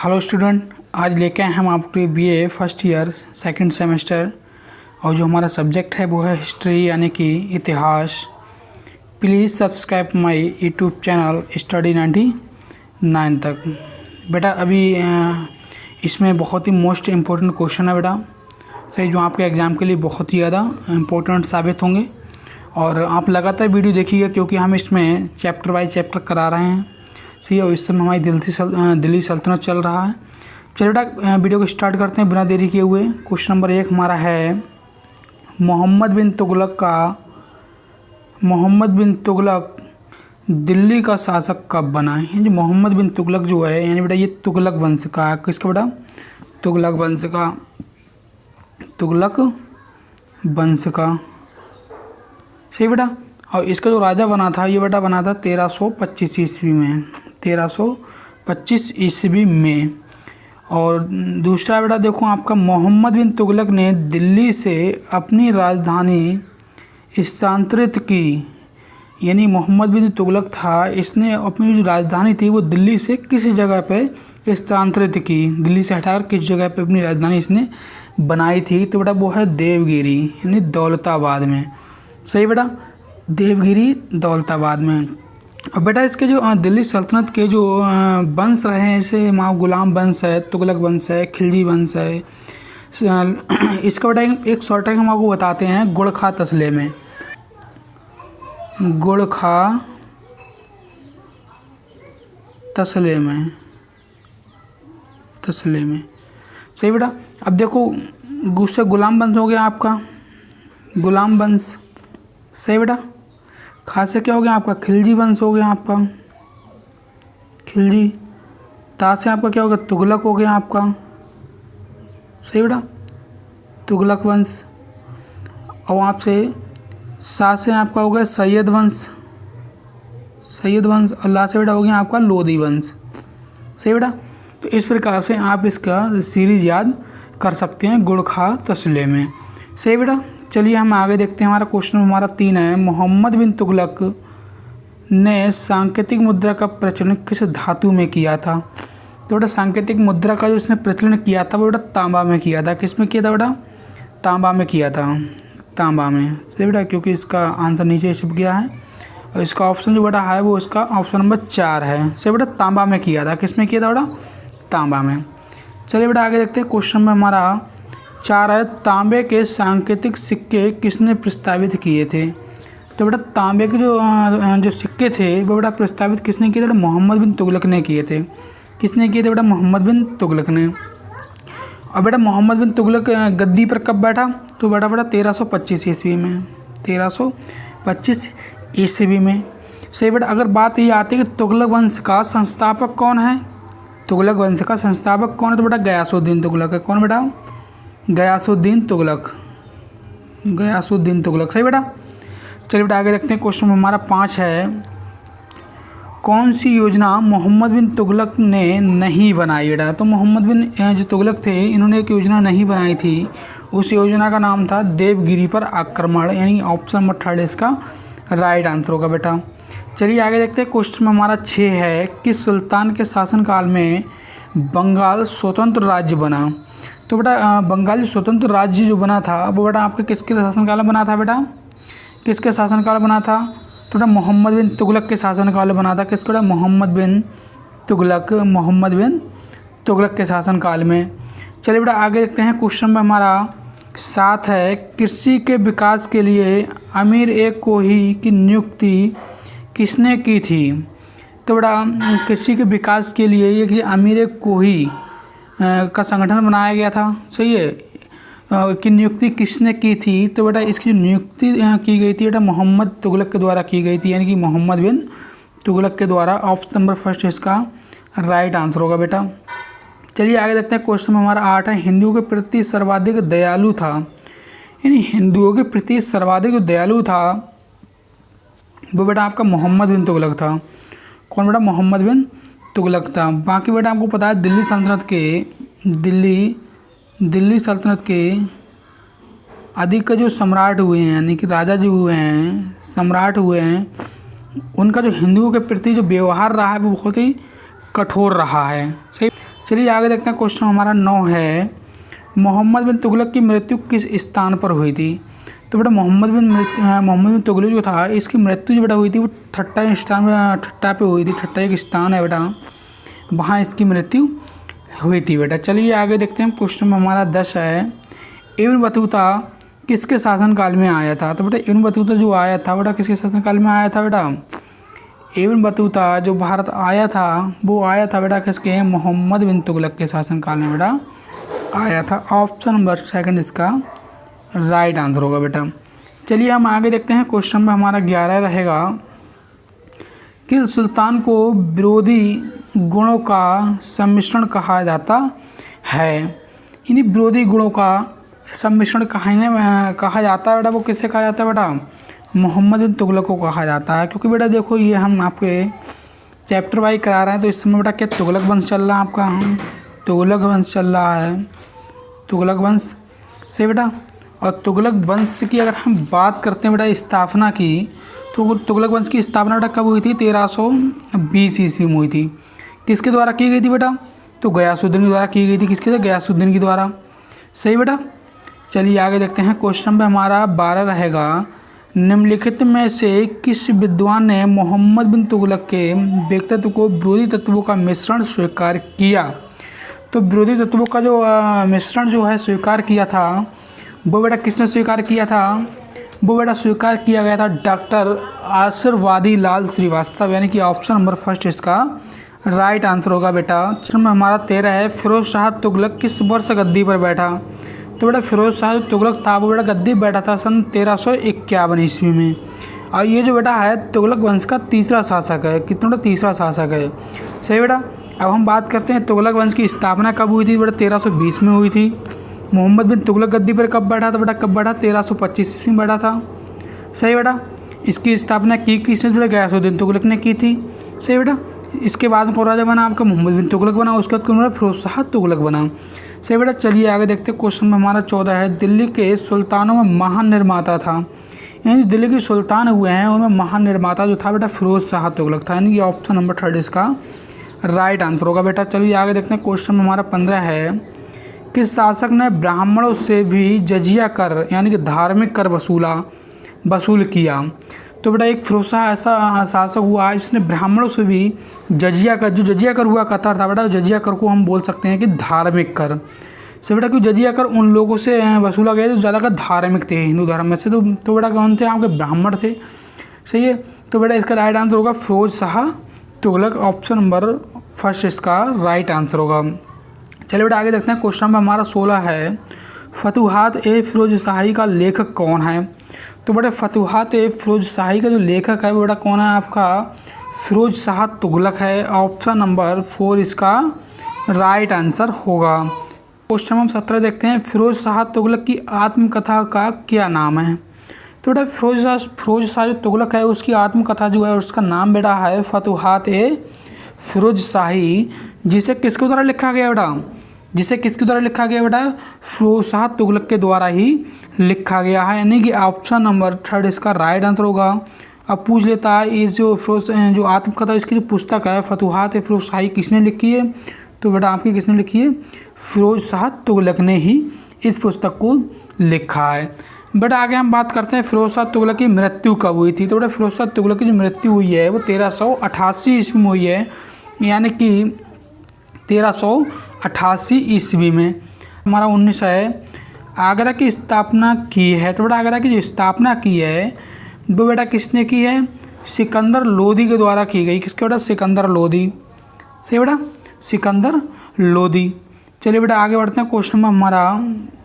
Hello student, आज लेके आए हम आपके BA first year second semester और जो हमारा सब्जेक्ट है वो है हिस्ट्री यानी कि इतिहास। Please subscribe my YouTube channel study 99 तक। बेटा अभी इसमें बहुत ही मोस्ट इम्पोर्टेंट क्वेश्चन है बेटा, सही, जो आपके एग्ज़ाम के लिए बहुत ही ज़्यादा इम्पोर्टेंट साबित होंगे। और आप लगातार वीडियो देखिएगा क्योंकि हम इसमें चैप्टर बाय चैप्टर करा रहे हैं, सही है। और इस समय हमारी दिल्ली सल्तनत चल रहा है। चलिए बेटा वीडियो को स्टार्ट करते हैं बिना देरी किए हुए। क्वेश्चन नंबर 1 हमारा है, मोहम्मद बिन तुगलक दिल्ली का शासक कब बना है। जो मोहम्मद बिन तुगलक जो है यानी बेटा ये तुगलक वंश का, किसका बेटा, तुगलक वंश का, सही बेटा। और इसका जो राजा बना था ये बेटा बना था 1325 ईस्वी में, 1325 ईस्वी में। और दूसरा बेटा देखो आपका, मोहम्मद बिन तुगलक ने दिल्ली से अपनी राजधानी स्थानांतरित की, यानी मोहम्मद बिन तुगलक था, इसने अपनी जो राजधानी थी वो दिल्ली से किस जगह पे स्थानांतरित की, दिल्ली से हटाकर किस जगह पे अपनी राजधानी इसने बनाई थी, तो बेटा वो है देवगिरी यानी दौलताबाद में, सही बेटा, देवगिरी दौलताबाद में। अब बेटा इसके जो दिल्ली सल्तनत के जो वंश रहे हैं, जैसे माँ गुलाम वंश है, तुगलक वंश है, खिलजी वंश है। इसका बेटा एक शॉर्ट हम आपको बताते हैं, गोरखा तसले में, सही बेटा। अब देखो गुस्से गुलाम वंश हो गया आपका, गुलाम वंश, सही बेटा। खास से क्या हो गया आपका, खिलजी वंश हो गया आपका, खिलजी। ता से आपका क्या हो गया, तुगलक हो गया आपका, सही बेटा, तुगलक वंश। और आपसे सा से आपका हो गया सैयद वंश, और ला से बेटा हो गया आपका लोधी वंश, सही बेटा। तो इस प्रकार से आप इसका सीरीज याद कर सकते हैं गोरखा तसले में, सही बेटा। चलिए हम आगे देखते हैं। हमारा क्वेश्चन हमारा 3 है, मोहम्मद बिन तुगलक ने सांकेतिक मुद्रा का प्रचलन किस धातु में किया था। तो बेटा सांकेतिक मुद्रा का जो इसने प्रचलन किया था वो बेटा तांबा में किया था। किस में किया था बेटा, तांबा में किया था, तांबा में, सही बेटा, क्योंकि इसका आंसर नीचे छिप गया है। और इसका ऑप्शन जो बेटा है वो इसका ऑप्शन नंबर 4 है, सही बेटा, तांबा में किया था। किस में किया था बेटा, तांबा में। चलिए बेटा आगे देखते हैं। क्वेश्चन में हमारा 4 है, तांबे के सांकेतिक सिक्के किसने प्रस्तावित किए थे। तो बेटा तांबे के जो सिक्के थे वो बेटा प्रस्तावित किसने किए थे, मोहम्मद बिन तुगलक ने किए थे। किसने किए थे बेटा, मोहम्मद बिन तुगलक ने। और बेटा मोहम्मद बिन तुगलक गद्दी पर कब बैठा, तो बेटा 1325 ईस्वी में, 1325 ईस्वी में, सही बेटा। अगर बात ये आती है कि तुगलक वंश का संस्थापक कौन है, तुगलक वंश का संस्थापक कौन है, तो बेटा गयासुद्दीन तुगलक है। कौन बेटा, गयासुद्दीन तुगलक, सही बेटा। चलिए बेटा आगे देखते हैं। क्वेश्चन हमारा 5 है, कौन सी योजना मोहम्मद बिन तुगलक ने नहीं बनाई बेटा। तो मोहम्मद बिन जो तुगलक थे इन्होंने एक योजना नहीं बनाई थी, उस योजना का नाम था देवगिरी पर आक्रमण, यानी ऑप्शन नंबर 3 इसका राइट आंसर होगा बेटा। चलिए आगे देखते हैं। क्वेश्चन में हमारा 6 है, किस सुल्तान के शासनकाल में बंगाल स्वतंत्र राज्य बना। तो बेटा बंगाली स्वतंत्र राज्य जो बना था वो बेटा आपके किसके शासनकाल में बना था बेटा, किसके शासनकाल बना था, तो बेटा मोहम्मद बिन तुगलक के शासनकाल में बना था। किसको बेटा, मोहम्मद बिन तुगलक के शासनकाल में। चलिए बेटा आगे देखते हैं। क्वेश्चन में हमारा 7 है, कृषि के विकास के लिए अमीर ए कोही की नियुक्ति किसने की थी। तो बेटा कृषि के विकास के लिए ये अमीर ए कोही का संगठन बनाया गया था, सही है, कि नियुक्ति किसने की थी। तो बेटा इसकी नियुक्ति की गई थी बेटा मोहम्मद तुगलक के द्वारा की गई थी, यानी कि मोहम्मद बिन तुगलक के द्वारा। ऑप्शन नंबर 1 इसका राइट आंसर होगा बेटा। चलिए आगे देखते हैं। क्वेश्चन में हमारा 8 है, हिंदुओं के प्रति सर्वाधिक दयालु था, यानी हिंदुओं के प्रति सर्वाधिक जो दयालु था वो बेटा आपका मोहम्मद बिन तुगलक था। कौन बेटा, मोहम्मद बिन तुगलक था। बाकी बेटा आपको पता है दिल्ली सल्तनत के अधिक जो सम्राट हुए हैं, यानी कि राजा जो हुए हैं, सम्राट हुए हैं, उनका जो हिंदुओं के प्रति जो व्यवहार रहा है वो बहुत ही कठोर रहा है। सही चलिए आगे देखते हैं। क्वेश्चन हमारा 9 है, मोहम्मद बिन तुगलक की मृत्यु किस स्थान पर हुई थी? तो बेटा मोहम्मद बिन तुगलक जो था, इसकी मृत्यु जो बेटा हुई थी वो ठट्टा पे हुई थी। ठट्टा एक स्थान है बेटा, वहाँ इसकी मृत्यु हुई थी बेटा। चलिए आगे देखते हैं। क्वेश्चन हमारा 10 है, इब्न बतूता किसके शासनकाल में आया था? तो बेटा इब्न बतूता जो आया था बेटा किसके शासनकाल में आया था बेटा? इब्न बतूता जो भारत आया था वो आया था बेटा किसके? मोहम्मद बिन तुगलक के शासनकाल में बेटा आया था। ऑप्शन नंबर 2 इसका राइट आंसर होगा बेटा। चलिए हम आगे देखते हैं। क्वेश्चन में हमारा 11 रहेगा, कि सुल्तान को विरोधी गुणों का सम्मिश्रण कहा जाता है। इन्हीं विरोधी गुणों का सम्मिश्रण कहा जाता है बेटा, वो किससे कहा जाता है बेटा? मोहम्मद बिन तुगलक को कहा जाता है। क्योंकि बेटा देखो ये हम आपके चैप्टर वाइज करा रहे हैं, तो इस समय बेटा क्या तुगलक वंश चल रहा है आपका? तुगलक वंश चल रहा है, तुगलक वंश से बेटा। और तुगलक वंश की अगर हम बात करते हैं बेटा स्थापना की, तो तुगलक वंश की स्थापना बेटा कब हुई थी? 1320 ईस्वी में हुई थी। किसके द्वारा की गई थी बेटा? तो गयासुद्दीन के द्वारा की गई थी। किसके? गयासुद्दीन के द्वारा। सही बेटा। चलिए आगे देखते हैं। क्वेश्चन में हमारा 12 रहेगा, निम्नलिखित में से किस विद्वान ने मोहम्मद बिन तुगलक के व्यक्तित्व को विरोधी तत्वों का मिश्रण स्वीकार किया? तो विरोधी तत्वों का जो मिश्रण जो है स्वीकार किया था, वो बेटा किसने स्वीकार किया था? वो बेटा स्वीकार किया गया था डॉक्टर आशीर्वादी लाल श्रीवास्तव, यानी कि ऑप्शन नंबर 1 इसका राइट आंसर होगा बेटा। क्वेश्चन में हमारा 13 है, फिरोज शाह तुगलक किस वर्ष गद्दी पर बैठा? तो बेटा फिरोज शाह तुगलक था वो बेटा गद्दी बैठा था सन 1351 ईस्वी में। और ये जो बेटा है तुगलक वंश का तीसरा शासक है। कितना बेटा? तीसरा शासक है। सही बेटा। अब हम बात करते हैं तुगलक वंश की स्थापना कब हुई थी? बेटा 1320 में हुई थी। मोहम्मद बिन तुगलक गद्दी पर कब बैठा था बेटा? कब बैठा? 1325 ईस्वी में बैठा था। सही बेटा। इसकी स्थापना की किसने? बेटा गयासुद्दीन तुगलक ने की थी। सही बेटा। इसके बाद कौन राजा बना आपका? मोहम्मद बिन तुगलक बना। उसके बाद कौन? फिरोज शाह तुगलक बना। सही बेटा। चलिए आगे देखते हैं। क्वेश्चन में हमारा 14 है, दिल्ली के सुल्तानों में महान निर्माता था, यानी दिल्ली के सुल्तान हुए हैं उनमें महान निर्माता जो था बेटा फिरोज शाह तुगलक था, यानी कि ऑप्शन नंबर 3 इसका राइट आंसर होगा बेटा। चलिए आगे देखते हैं। क्वेश्चन में हमारा 15 है, किस शासक ने ब्राह्मणों से भी जजिया कर यानी कि धार्मिक कर वसूल किया? तो बेटा एक फिरोज शाह ऐसा शासक हुआ जिसने ब्राह्मणों से भी जजिया कर हुआ करता था बेटा, जजिया कर को हम बोल सकते हैं कि धार्मिक कर से बेटा। क्यों जजिया कर उन लोगों से वसूला गया जो ज़्यादातर धार्मिक थे हिंदू धर्म में से। तो बेटा कौन थे? आपके ब्राह्मण थे। सही है। तो बेटा इसका राइट आंसर होगा फिरोज शाह तुगलक, ऑप्शन नंबर 1 इसका राइट आंसर होगा। चलिए बेटा आगे देखते हैं। क्वेश्चन में हमारा 16 है, फतुहात ए फिरोज शाही का लेखक कौन है? तो बेटा फतुहात ए फिरोज शाही का जो लेखक है वो बेटा कौन है आपका? फिरोज शाह तुगलक है। ऑप्शन नंबर 4 इसका राइट आंसर होगा। क्वेश्चन हम 17 देखते हैं, फिरोज शाह तुगलक की आत्मकथा का क्या नाम है? तो बेटा फिरोज शाह जो तुगलक है उसकी आत्मकथा जो है उसका नाम बेटा है फतुहात ए फिरोज शाही, जिसे किसके द्वारा लिखा गया बेटा? जिसे किसके द्वारा लिखा गया बेटा? फिरोज शाह तुगलक के द्वारा ही लिखा गया है, यानी कि ऑप्शन नंबर 3 इसका राइट आंसर होगा। अब पूछ लेता है इस जो आत्मकथा इसकी जो पुस्तक है फतुहात ए फिरोज शाही किसने लिखी है? तो बेटा आपकी किसने लिखी है? फिरोज शाह तुगलक ने ही इस पुस्तक को लिखा है। बेटा आगे हम बात करते हैं फिरोज शाह तुगलक की मृत्यु कब हुई थी? तो बेटा फिरोज शाह तुगलक की जो मृत्यु हुई है वो 1388 ईस्वी में हुई है, यानी कि 1388 ईस्वी में। हमारा 19 है, आगरा की स्थापना की है। तो बेटा आगरा की जो स्थापना की है वो बेटा किसने की है? सिकंदर लोदी के द्वारा की गई। किसके बेटा? सिकंदर लोदी। सही बेटा, सिकंदर लोदी। चलिए बेटा आगे बढ़ते हैं। क्वेश्चन में हमारा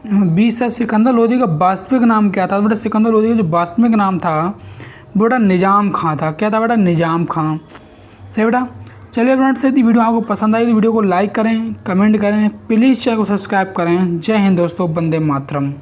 20 है, सिकंदर लोदी का वास्तविक नाम क्या था? बेटा सिकंदर लोदी का जो वास्तविक नाम था वो बेटा निजाम खां था। क्या था बेटा? निजाम खां। सही बेटा। चलिए फ्रेंड्स, यदि वीडियो आपको पसंद आई तो वीडियो को लाइक करें, कमेंट करें, प्लीज़ चैनल को सब्सक्राइब करें। जय हिंद दोस्तों, वंदे मातरम।